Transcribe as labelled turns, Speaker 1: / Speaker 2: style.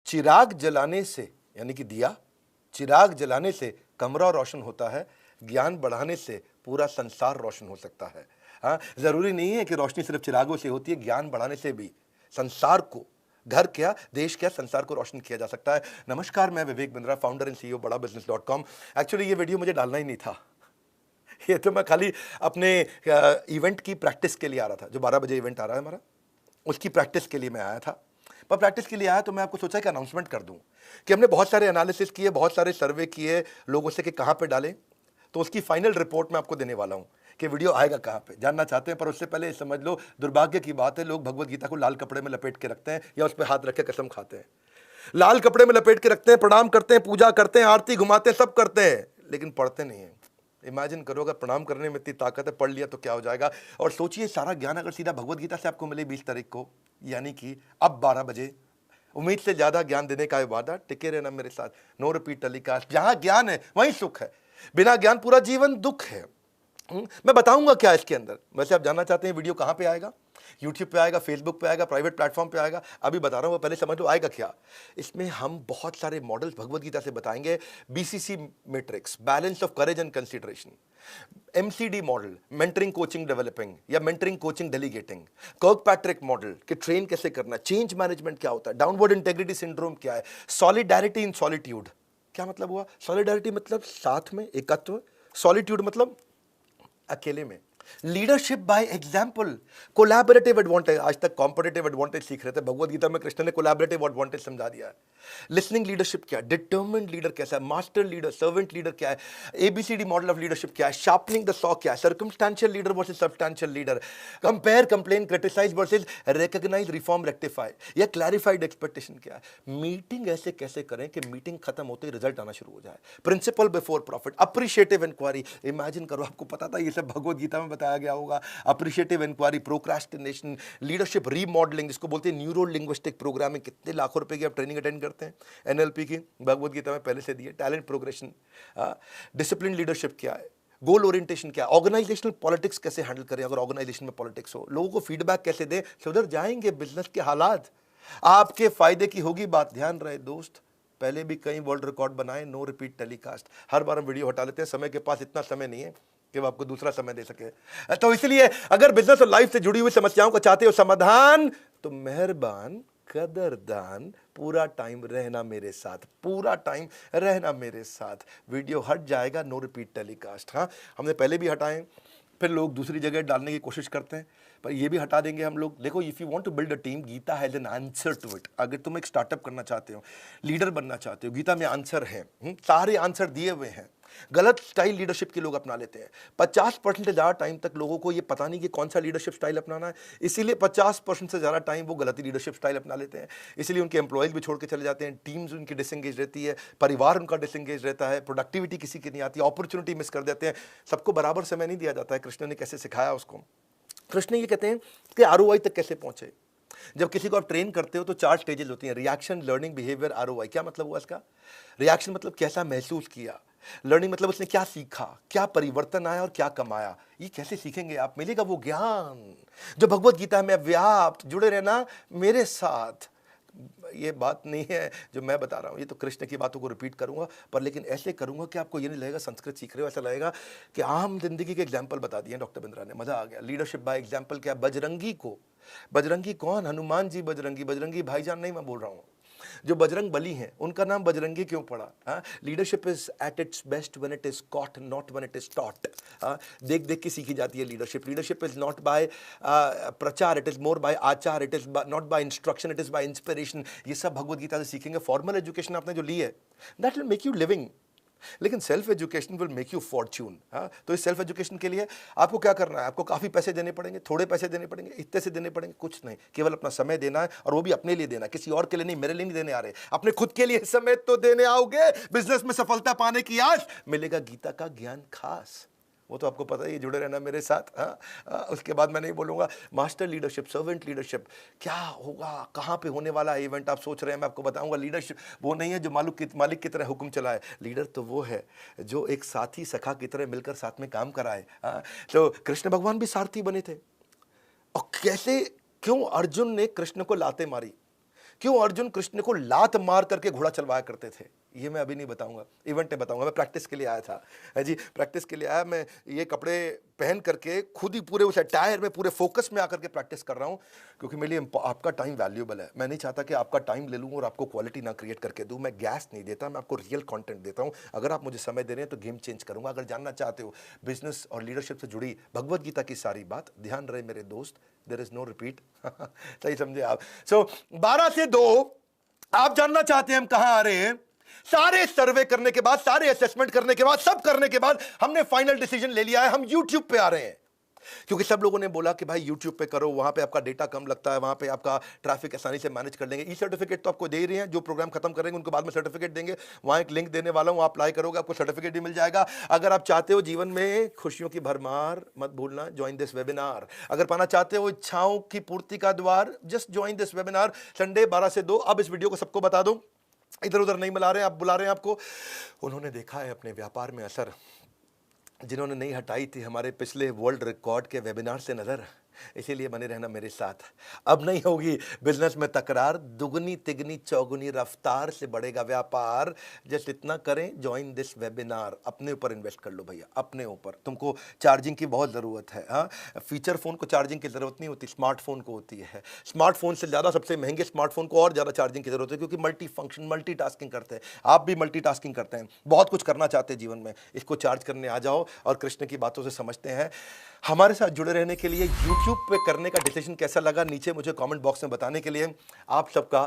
Speaker 1: चिराग जलाने से, यानी कि दिया, चिराग जलाने से कमरा रोशन होता है, ज्ञान बढ़ाने से पूरा संसार रोशन हो सकता है। हाँ, जरूरी नहीं है कि रोशनी सिर्फ चिरागों से होती है, ज्ञान बढ़ाने से भी संसार को, घर क्या, देश क्या, संसार को रोशन किया जा सकता है। नमस्कार, मैं Vivek Bindra, founder and CEO बड़ा बिजनेस.com। एक्चुअली ये वीडियो मुझे डालना ही नहीं था, ये तो मैं खाली अपने इवेंट की प्रैक्टिस के लिए आ रहा था। जो 12 बजे इवेंट आ रहा है हमारा, उसकी प्रैक्टिस के लिए मैं आया था। पर प्रैक्टिस के लिए आया तो मैं आपको सोचा कि अनाउंसमेंट कर दूं कि हमने बहुत सारे एनालिसिस किए, बहुत सारे सर्वे किए लोगों से कि कहां पे डालें। तो उसकी फाइनल रिपोर्ट मैं आपको देने वाला हूं कि वीडियो आएगा कहां पे, जानना चाहते हैं। पर उससे पहले समझ लो, दुर्भाग्य की बात है, लोग भगवत गीता को लाल कपड़े में लपेट के रखते हैं या उस पर हाथ रख के कसम खाते हैं। लाल कपड़े में लपेट के रखते हैं, प्रणाम करते हैं, पूजा करते हैं, आरती घुमाते हैं, सब करते हैं, लेकिन पढ़ते नहीं है। इमेजिन करो, अगर प्रणाम करने में इतनी ताकत है, पढ़ लिया तो क्या हो जाएगा। और सोचिए, सारा ज्ञान अगर सीधा भगवत गीता से आपको मिले 20 तारीख को, यानी कि अब 12 बजे, उम्मीद से ज्यादा ज्ञान देने का वादा, टिके रहना मेरे साथ, नो रिपीट टेलीकास्ट। जहां ज्ञान है वहीं सुख है, बिना ज्ञान पूरा जीवन दुख है। मैं बताऊंगा क्या इसके अंदर। वैसे आप जानना चाहते हैं वीडियो कहां पे आएगा? यूट्यूब पे आएगा, फेसबुक पे आएगा, प्राइवेट प्लेटफॉर्म पे आएगा, अभी बता रहा हूं, पहले समझ लो आएगा क्या। इसमें हम बहुत सारे मॉडल्स भगवत गीता से बताएंगे। BCC matrix, balance of courage and consideration, MCD model, mentoring coaching developing या मेंटरिंग कोचिंग डेलीगेटिंग, कर्कपैट्रिक मॉडल कि ट्रेन कैसे करना, चेंज मैनेजमेंट क्या होता है, डाउनवर्ड इंटेग्रिटी सिंड्रोम क्या है, सॉलिडैरिटी इन सॉलिट्यूड। क्या मतलब हुआ? सॉलिडैरिटी मतलब साथ में, एकत्व, सॉलिट्यूड मतलब अकेले में। Leadership by example, collaborative advantage. आज तक कॉम्पिटिटिव एडवांटेज सीख रहे थे, भगवत गीता में कृष्ण ने कोलैबोरेटिव एडवांटेज समझा दिया है। लिसनिंग लीडरशिप क्या है, डिटर्मिन्ड लीडर कैसा है, मास्टर लीडर, सर्वेंट लीडर क्या है, एबीसीडी मॉडल ऑफ लीडरशिप क्या है, शार्पनिंग द सॉ क्या है, circumstantial leader versus substantial leader, compare, complain, criticise versus recognise, reform, rectify, या क्लैरिफाइड एक्सपेक्टेशन क्या है। मीटिंग ऐसे कैसे करें कि मीटिंग खत्म होते ही रिजल्ट आना शुरू हो जाए। Principle before profit, appreciative inquiry. Imagine करो, आपको पता था ये सब भगवत गीता में बताया गया होगा। Appreciative inquiry, procrastination, leadership remodelling, जिसको बोलते हैं न्यूरो लिंग्विस्टिक प्रोग्रामिंग। कितने लाखों रुपए की आप ट्रेनिंग अटेंड करते हैं एनएलपी की, भगवत गीता में पहले से दी है। टैलेंट प्रोग्रेशन, डिसिप्लिन लीडरशिप क्या है, गोल ओरिएंटेशन क्या है, ऑर्गेनाइजेशनल पॉलिटिक्स कैसे हैंडल करें अगर ऑर्गेनाइजेशन में पॉलिटिक्स हो, लोगों को फीडबैक कैसे दें, सुधर जाएंगे बिजनेस के हालात, आपके फायदे की होगी बात। ध्यान रहे दोस्त, पहले भी कई वर्ल्ड रिकॉर्ड बनाए, नो रिपीट टेलीकास्ट। हर बार हम वीडियो हटा लेते हैं, समय के पास इतना समय नहीं है कि वो आपको दूसरा समय दे सके। तो इसलिए अगर बिजनेस और लाइफ से जुड़ी हुई समस्याओं को चाहते हो समाधान, तो मेहरबान, कदरदान, पूरा टाइम रहना मेरे साथ, पूरा टाइम रहना मेरे साथ। वीडियो हट जाएगा, नो रिपीट टेलीकास्ट। हाँ, हमने पहले भी हटाए, फिर लोग दूसरी जगह डालने की कोशिश करते हैं, पर ये भी हटा देंगे हम लोग। देखो, if you want to build a team, Gita has an answer to it. अगर तुम एक स्टार्टअप करना चाहते हो, लीडर बनना चाहते हो, गीता में आंसर है, सारे आंसर दिए हुए हैं। गलत स्टाइल लीडरशिप के लोग अपना लेते हैं। 50% से ज्यादा टाइम तक लोगों को ये पता नहीं कि कौन सा लीडरशिप स्टाइल अपनाना है, इसीलिए 50% से ज्यादा टाइम वो गलत लीडरशिप स्टाइल अपना लेते हैं। इसीलिए उनके एम्प्लॉयज भी छोड़ के चले जाते हैं, टीम्स उनकी डिसंगेज रहती है, परिवार उनका डिसंगेज रहता है, प्रोडक्टिविटी किसी की नहीं आती, अपॉर्चुनिटी मिस कर देते हैं। सबको बराबर समय नहीं दिया जाता है। कृष्ण ने कैसे सिखाया उसको? कृष्ण ये कहते हैं कि आरओआई तक कैसे पहुंचे। जब किसी को आप ट्रेन करते हो तो 4 स्टेजेस होती हैं, रिएक्शन, लर्निंग, बिहेवियर, आरओआई। क्या मतलब हुआ इसका? रिएक्शन मतलब कैसा महसूस किया, लर्निंग मतलब उसने क्या सीखा, क्या परिवर्तन आया और क्या कमाया। ये कैसे सीखेंगे आप? मिलेगा वो ज्ञान जो भगवत गीता में व्याप्त। जुड़े रहना मेरे साथ। ये बात नहीं है जो मैं बता रहा हूँ, ये तो कृष्ण की बातों को रिपीट करूंगा, पर लेकिन ऐसे करूंगा कि आपको ये नहीं लगेगा संस्कृत सीख रहे हो, ऐसा लगेगा कि आम जिंदगी के एग्जाम्पल बता दिए डॉक्टर बिंद्रा ने। मजा आ गया। लीडरशिप बाय एग्जाम्पल क्या? बजरंगी को, बजरंगी कौन? हनुमान जी बजरंगी। बजरंगी भाईजान नहीं मैं बोल रहा हूँ, जो बजरंग बली हैं उनका नाम बजरंगी क्यों पड़ा? Leadership is at its best when it is caught, not when it is taught. देख देख के सीखी जाती है leadership. Leadership is not by प्रचार, इट इज मोर बाय आचार, it is not by instruction, it is by inspiration. ये सब भगवत गीता से सीखेंगे। फॉर्मल एजुकेशन आपने जो ली है, that will make you living, लेकिन self education will make you fortune. तो इस सेल्फ एजुकेशन के लिए आपको क्या करना है? आपको काफ़ी पैसे देने पड़ेंगे, थोड़े पैसे देने पड़ेंगे, इतने से देने पड़ेंगे? कुछ नहीं, केवल अपना समय देना है, और वो भी अपने लिए देना है, किसी और के लिए नहीं। मेरे लिए नहीं देने आ रहे, अपने खुद के लिए समय तो देने आओगे। बिजनेस में सफलता पाने की आस, मिलेगा गीता का ज्ञान खास, वो तो आपको पता ही है। जुड़े रहना मेरे साथ। उसके बाद मैं नहीं बोलूँगा। मास्टर लीडरशिप, सर्वेंट लीडरशिप क्या होगा, कहाँ पे होने वाला है इवेंट, आप सोच रहे हैं, मैं आपको बताऊंगा। लीडरशिप वो नहीं है जो मालिक की तरह हुक्म चलाए। लीडर तो वो है जो एक साथी सखा की तरह मिलकर साथ में काम कराए। तो कृष्ण भगवान भी सारथी बने थे। और कैसे, क्यों अर्जुन ने कृष्ण को लाते मारी? क्यों अर्जुन कृष्ण को लात मार करके घोड़ा चलवाया करते थे, ये मैं अभी नहीं बताऊंगा, इवेंट में बताऊंगा। मैं प्रैक्टिस के लिए आया था, है जी, प्रैक्टिस के लिए आया। मैं ये कपड़े पहन करके खुद ही पूरे उस अटायर में पूरे फोकस में आकर के प्रैक्टिस कर रहा हूं, क्योंकि मेरे लिए आपका टाइम वैल्यूएबल है। मैं नहीं चाहता कि आपका टाइम ले लूं और आपको क्वालिटी ना क्रिएट करके दूं। मैं गैस नहीं देता, मैं आपको रियल कंटेंट देता हूं। अगर आप मुझे समय दे रहे हैं तो गेम चेंज करूंगा। अगर जानना चाहते हो बिजनेस और लीडरशिप से जुड़ी भगवत गीता की सारी बात, ध्यान रहे मेरे दोस्त, देयर इज नो रिपीट। सही समझे आप? सो 12 से 2 आप जानना चाहते हैं हम कहां आ रहे हैं। सारे सर्वे करने के बाद, सारे असेसमेंट करने के बाद, सब करने के बाद हमने फाइनल डिसीजन ले लिया है, हम YouTube पे आ रहे हैं। क्योंकि सब लोगों ने बोला कि भाई YouTube पे करो, वहां पे आपका डेटा कम लगता है, वहां पे आपका ट्रैफिक आसानी से मैनेज कर लेंगे। ई सर्टिफिकेट तो आपको दे ही रहे हैं, जो प्रोग्राम खत्म करेंगे उनको बाद में सर्टिफिकेट देंगे। वहां एक लिंक देने वाला हूं, आप अप्लाई करोगे आपको सर्टिफिकेट भी मिल जाएगा। अगर आप चाहते हो जीवन में खुशियों की भरमार, मत भूलना ज्वाइन दिस वेबिनार। अगर पाना चाहते हो इच्छाओं की पूर्ति का द्वार, just join this webinar, Sunday 12 से 2। अब इस वीडियो को सबको बता दो, इधर उधर नहीं बुला रहे हैं, आप बुला रहे हैं आपको। उन्होंने देखा है अपने व्यापार में असर, जिन्होंने नहीं हटाई थी हमारे पिछले वर्ल्ड रिकॉर्ड के वेबिनार से नजर, इसीलिए बने रहना मेरे साथ। अब नहीं होगी बिजनेस में तकरार, दुगनी तिगनी चौगुनी रफ्तार से बढ़ेगा व्यापार। जस्ट इतना करें, ज्वाइन दिस वेबिनार। अपने ऊपर इन्वेस्ट कर लो भैया, अपने ऊपर। तुमको चार्जिंग की बहुत ज़रूरत है। हाँ, फीचर फ़ोन को चार्जिंग की ज़रूरत नहीं होती, स्मार्टफोन को होती है। स्मार्टफोन से ज़्यादा सबसे महंगे स्मार्टफोन को और ज़्यादा चार्जिंग की ज़रूरत है, क्योंकि मल्टी फंक्शन, मल्टीटास्किंग करते हैं। आप भी मल्टीटास्किंग करते हैं, बहुत कुछ करना चाहते हैं जीवन में। इसको चार्ज करने आ जाओ और कृष्ण की बातों से समझते हैं। हमारे साथ जुड़े रहने के लिए, YouTube पे करने का डिसीजन कैसा लगा नीचे मुझे कमेंट बॉक्स में बताने के लिए आप सबका